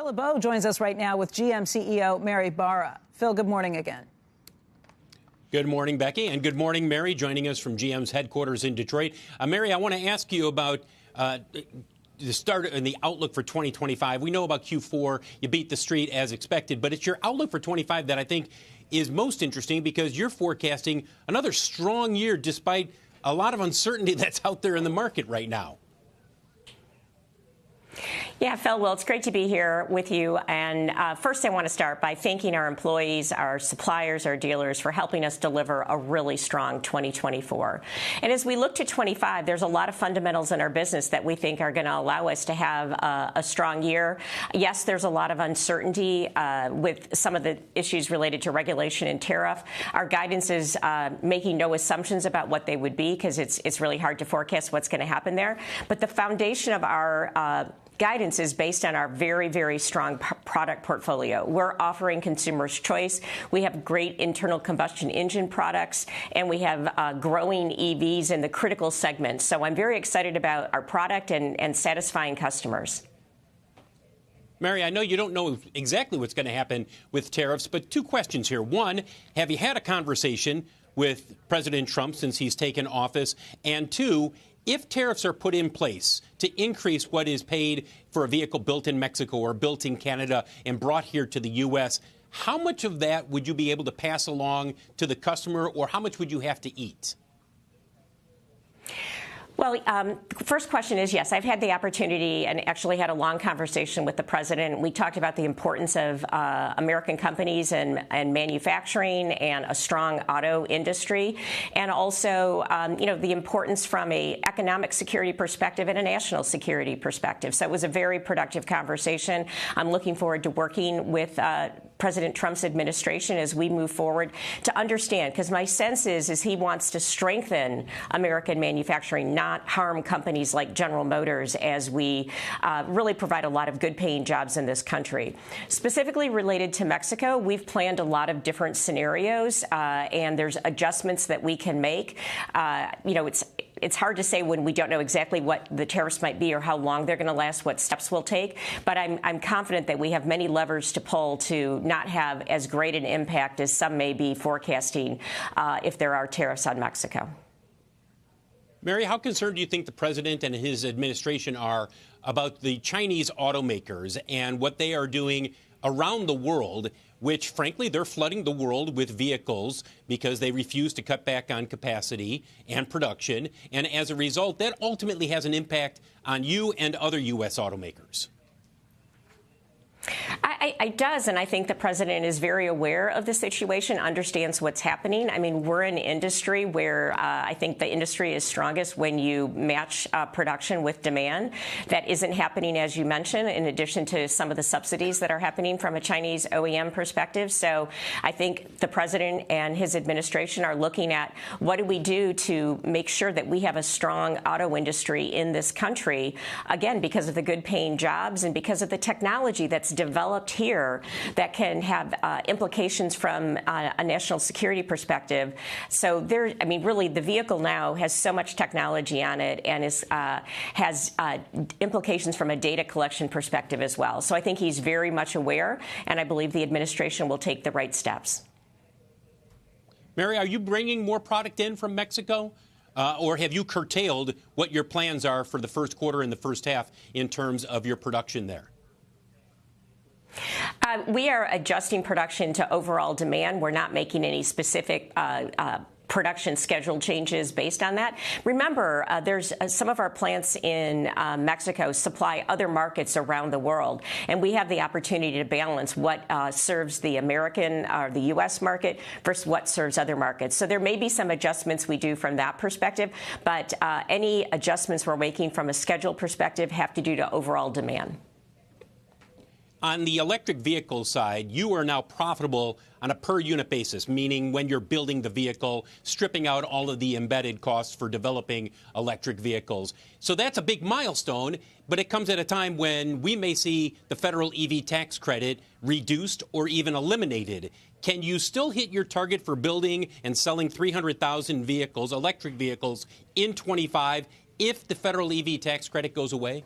Phil LeBeau joins us right now with GM CEO Mary Barra. Phil, good morning again. Good morning, Becky, and good morning, Mary, joining us from GM's headquarters in Detroit. Mary, I want to ask you about the start and the outlook for 2025. We know about Q4. You beat the street as expected, but it's your outlook for 25 that I think is most interesting because you're forecasting another strong year despite a lot of uncertainty that's out there in the market right now. Yeah, Phil, well, it's great to be here with you. And first, I want to start by thanking our employees, our suppliers, our dealers for helping us deliver a really strong 2024. And as we look to 25, there's a lot of fundamentals in our business that we think are going to allow us to have a strong year. Yes, there's a lot of uncertainty with some of the issues related to regulation and tariff. Our guidance is making no assumptions about what they would be because it's really hard to forecast what's going to happen there. But the foundation of our guidance is based on our very, very strong product portfolio. We're offering consumers choice. We have great internal combustion engine products, and we have growing EVs in the critical segments. So I'm very excited about our product and satisfying customers. Mary, I know you don't know exactly what's going to happen with tariffs, but two questions here. One, have you had a conversation with President Trump since he's taken office? And two, if tariffs are put in place to increase what is paid for a vehicle built in Mexico or built in Canada and brought here to the U.S., how much of that would you be able to pass along to the customer, or how much would you have to eat? Well, first question is, yes, I've had the opportunity and actually had a long conversation with the president. We talked about the importance of American companies and manufacturing and a strong auto industry, and also, the importance from a economic security perspective and a national security perspective. So it was a very productive conversation. I'm looking forward to working with President Trump's administration as we move forward to understand, because my sense is he wants to strengthen American manufacturing, not harm companies like General Motors, as we really provide a lot of good paying jobs in this country. Specifically related to Mexico, we've planned a lot of different scenarios, and there's adjustments that we can make. It's hard to say when we don't know exactly what the tariffs might be or how long they're going to last, what steps we'll take. But I'm confident that we have many levers to pull to not have as great an impact as some may be forecasting if there are tariffs on Mexico. Mary, how concerned do you think the president and his administration are about the Chinese automakers and what they are doing around the world, which, frankly, they're flooding the world with vehicles because they refuse to cut back on capacity and production. And as a result, that ultimately has an impact on you and other U.S. automakers. It does, and I think the president is very aware of the situation, understands what's happening. I mean, we're an industry where I think the industry is strongest when you match production with demand. That isn't happening, as you mentioned, in addition to some of the subsidies that are happening from a Chinese OEM perspective. So I think the president and his administration are looking at what do we do to make sure that we have a strong auto industry in this country, again, because of the good paying jobs and because of the technology that's developed here that can have implications from a national security perspective. So really, the vehicle now has so much technology on it and has implications from a data collection perspective as well. So I think he's very much aware, and I believe the administration will take the right steps. Mary, are you bringing more product in from Mexico? Or have you curtailed what your plans are for the first quarter and the first half in terms of your production there? We are adjusting production to overall demand. We're not making any specific production schedule changes based on that. Remember, there's some of our plants in Mexico supply other markets around the world, and we have the opportunity to balance what serves the American or the U.S. market versus what serves other markets. So there may be some adjustments we do from that perspective, but any adjustments we're making from a schedule perspective have to do to overall demand. On the electric vehicle side, you are now profitable on a per-unit basis, meaning when you're building the vehicle, stripping out all of the embedded costs for developing electric vehicles. So that's a big milestone, but it comes at a time when we may see the federal EV tax credit reduced or even eliminated. Can you still hit your target for building and selling 300,000 vehicles, electric vehicles, in 25 if the federal EV tax credit goes away?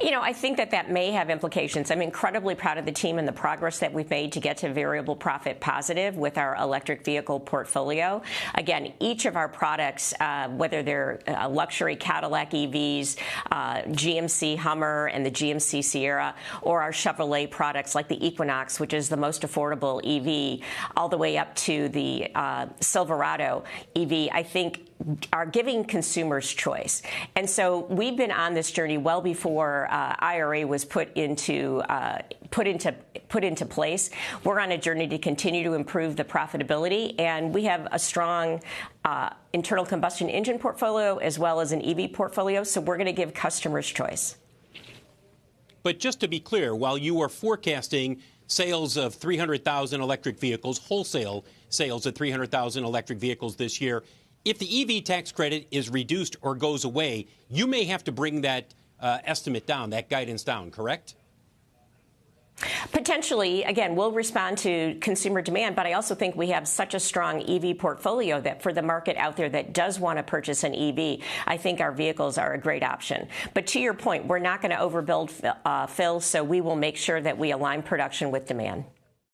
You know, I think that may have implications. I'm incredibly proud of the team and the progress that we've made to get to variable profit positive with our electric vehicle portfolio. Again, each of our products, whether they're luxury Cadillac EVs, GMC Hummer and the GMC Sierra, or our Chevrolet products like the Equinox, which is the most affordable EV, all the way up to the Silverado EV, I think are giving consumers choice. And so we've been on this journey well before IRA was put into place. We're on a journey to continue to improve the profitability, and we have a strong internal combustion engine portfolio as well as an EV portfolio, so we're going to give customers choice. But just to be clear, while you are forecasting sales of 300,000 electric vehicles, wholesale sales of 300,000 electric vehicles this year, if the EV tax credit is reduced or goes away, you may have to bring that estimate down, that guidance down, correct? Potentially. Again, we'll respond to consumer demand, but I also think we have such a strong EV portfolio that for the market out there that does want to purchase an EV, I think our vehicles are a great option. But to your point, we're not going to overbuild, Phil, so we will make sure that we align production with demand.